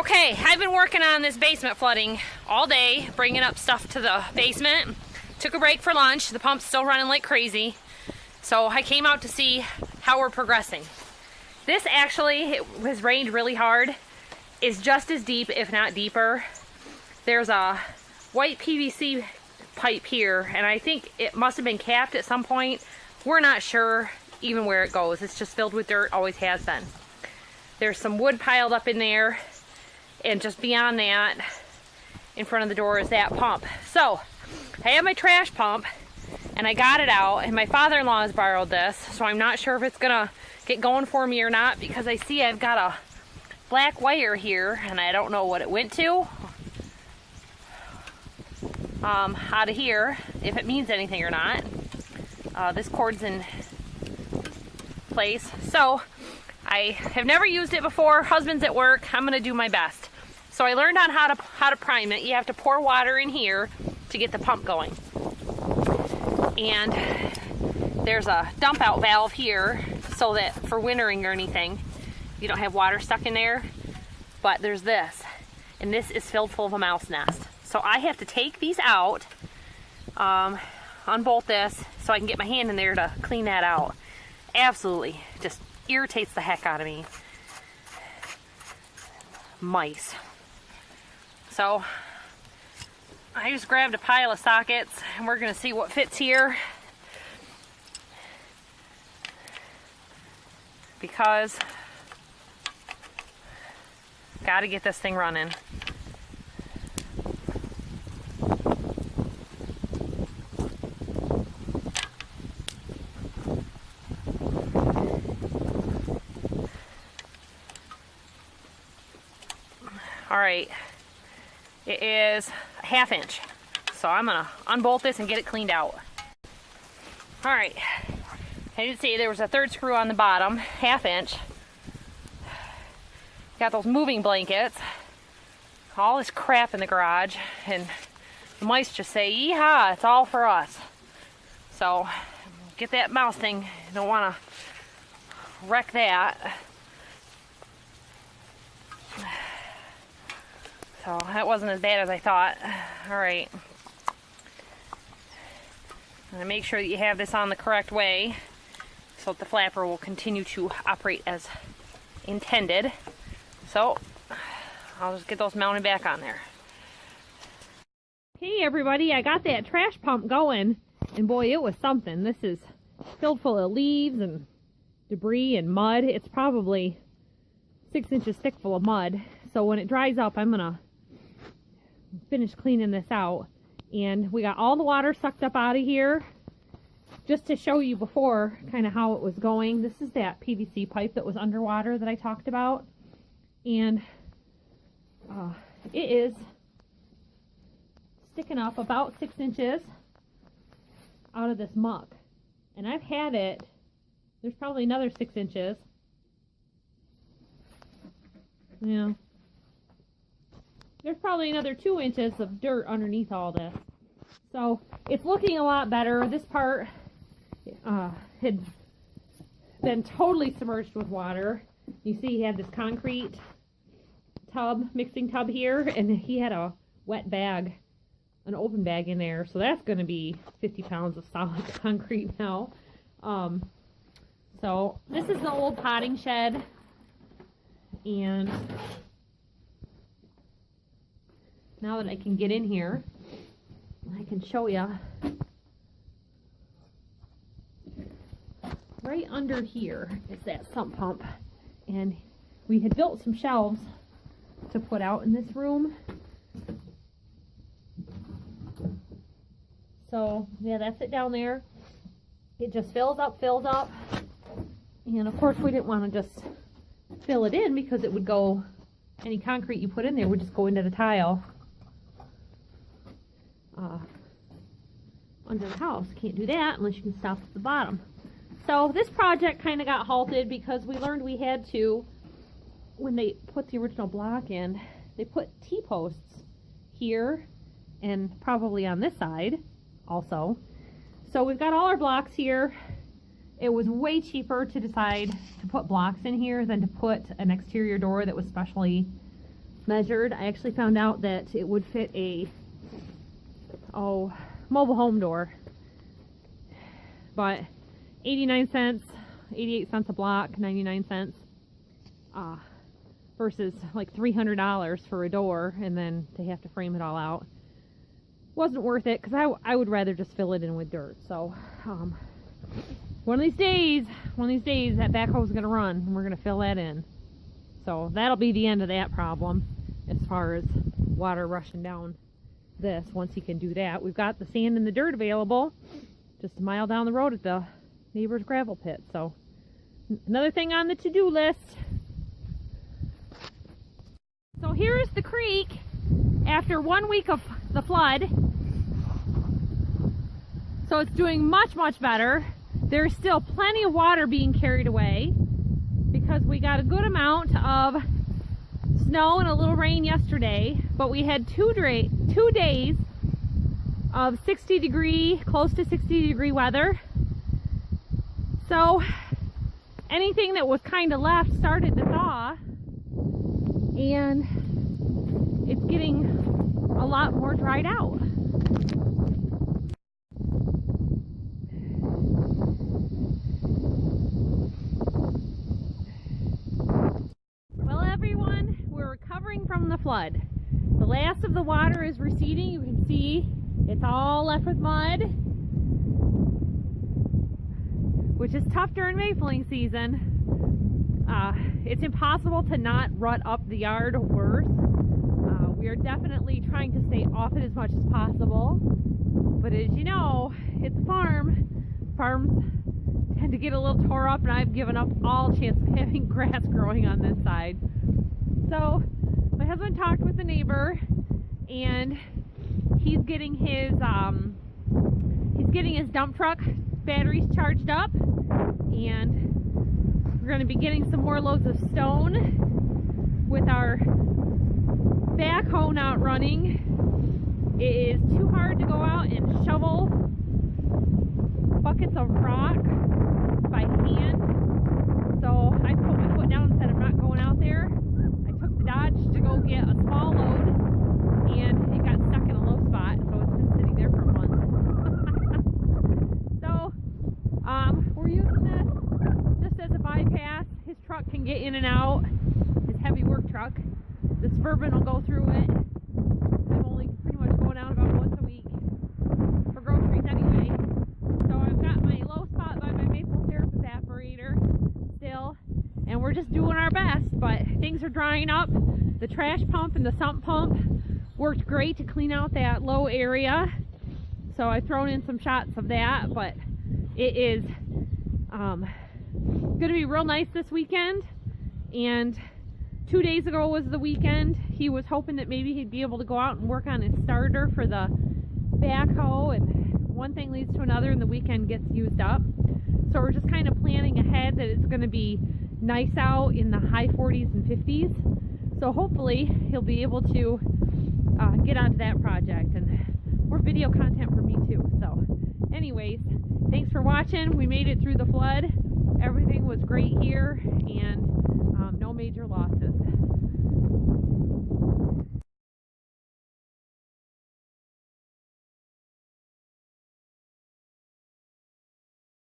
Okay, I've been working on this basement flooding all day, bringing up stuff to the basement. Took a break for lunch. The pump's still running like crazy. So I came out to see how we're progressing. This actually, it has rained really hard, is just as deep, if not deeper. There's a white PVC pipe here, and I think it must have been capped at some point. We're not sure even where it goes. It's just filled with dirt, always has been. There's some wood piled up in there, and just beyond that, in front of the door, is that pump. So, I have my trash pump, and I got it out, and my father-in-law has borrowed this, so I'm not sure if it's gonna get going for me or not, because I see I've got a black wire here, and I don't know what it went to. Out of here, if it means anything or not. This cord's in place. So, I have never used it before. Husband's at work. I'm gonna do my best. So I learned on how to prime it. You have to pour water in here to get the pump going. And there's a dump out valve here so that for wintering or anything, you don't have water stuck in there. But there's this, and this is filled full of a mouse nest. So I have to take these out, unbolt this so I can get my hand in there to clean that out. Absolutely just irritates the heck out of me. Mice. So I just grabbed a pile of sockets, and we're gonna see what fits here, because gotta get this thing running. All right, it is a 1/2 inch. So I'm gonna unbolt this and get it cleaned out. All right, as you can see, there was a 3rd screw on the bottom, 1/2 inch. Got those moving blankets, all this crap in the garage, and the mice just say, "Yeehaw, it's all for us." So get that mouse thing, you don't wanna wreck that. So that wasn't as bad as I thought. All right. And make sure that you have this on the correct way so that the flapper will continue to operate as intended. So I'll just get those mounted back on there. Hey everybody, I got that trash pump going, and boy, it was something. This is filled full of leaves and debris and mud. It's probably 6 inches thick full of mud. So when it dries up, I'm gonna finish cleaning this out. And we got all the water sucked up out of here. Just to show you before kind of how it was going, this is that PVC pipe that was underwater that I talked about. And it is sticking up about 6 inches out of this muck. And I've had it, there's probably another 6 inches. Yeah. There's probably another 2 inches of dirt underneath all this. So it's looking a lot better. This part had been totally submerged with water. You see he had this concrete tub, mixing tub here, and he had a wet bag, an open bag in there. So that's going to be 50 pounds of solid concrete now. So this is the old potting shed, and now that I can get in here, I can show you. Right under here is that sump pump, and we had built some shelves to put out in this room. So yeah, that's it down there. It just fills up, and of course we didn't want to just fill it in, because it would go, any concrete you put in there would just go into the tile under the house. Can't do that unless you can stop at the bottom. So this project kind of got halted because we learned we had to, when they put the original block in, they put T-posts here and probably on this side also. So we've got all our blocks here. It was way cheaper to decide to put blocks in here than to put an exterior door that was specially measured, I actually found out that it would fit a mobile home door, but 89 cents, 88 cents a block, 99 cents, versus like $300 for a door, and then to have to frame it all out. Wasn't worth it, because I would rather just fill it in with dirt. So one of these days that backhoe's gonna run and we're gonna fill that in. So that'll be the end of that problem as far as water rushing down this. Once he can do that, we've got the sand and the dirt available just a mile down the road at the neighbor's gravel pit. So another thing on the to-do list. So here's the creek after 1 week of the flood. So it's doing much better. There's still plenty of water being carried away because we got a good amount of snow and a little rain yesterday, but we had 2 days of 60 degree, close to 60 degree weather. So anything that was kind of left started to thaw, and it's getting a lot more dried out. Well, everyone, we're recovering from the flood. The last of the water is receding. You can see it's all left with mud, which is tough during mapling season. It's impossible to not rut up the yard or worse. We are definitely trying to stay off it as much as possible. But as you know, it's a farm. Farms tend to get a little tore up, and I've given up all chance of having grass growing on this side. So my husband talked with the neighbor, and he's getting his dump truck batteries charged up, and we're going to be getting some more loads of stone with our backhoe not running. It is too hard to go out and shovel buckets of rock by hand. So I put my foot down and said I'm not going out there. I took Dodge to go get a small load, and it got stuck in a low spot, so it's been sitting there for a month. So we're using this just as a bypass. His truck can get in and out, his heavy work truck. The Suburban will go through it. I'm only pretty much going out about once a week for groceries anyway. So I've got my low spot by my maple syrup evaporator still, and we're just doing our best, but things are drying up. The trash pump and the sump pump worked great to clean out that low area, so I've thrown in some shots of that, but it is going to be real nice this weekend. And 2 days ago was the weekend. He was hoping that maybe he'd be able to go out and work on his starter for the backhoe, and one thing leads to another and the weekend gets used up. So we're just kind of planning ahead that it's going to be nice out in the high 40s and 50s. So hopefully he'll be able to get onto that project, and more video content for me too. So anyways, thanks for watching. We made it through the flood. Everything was great here, and no major losses.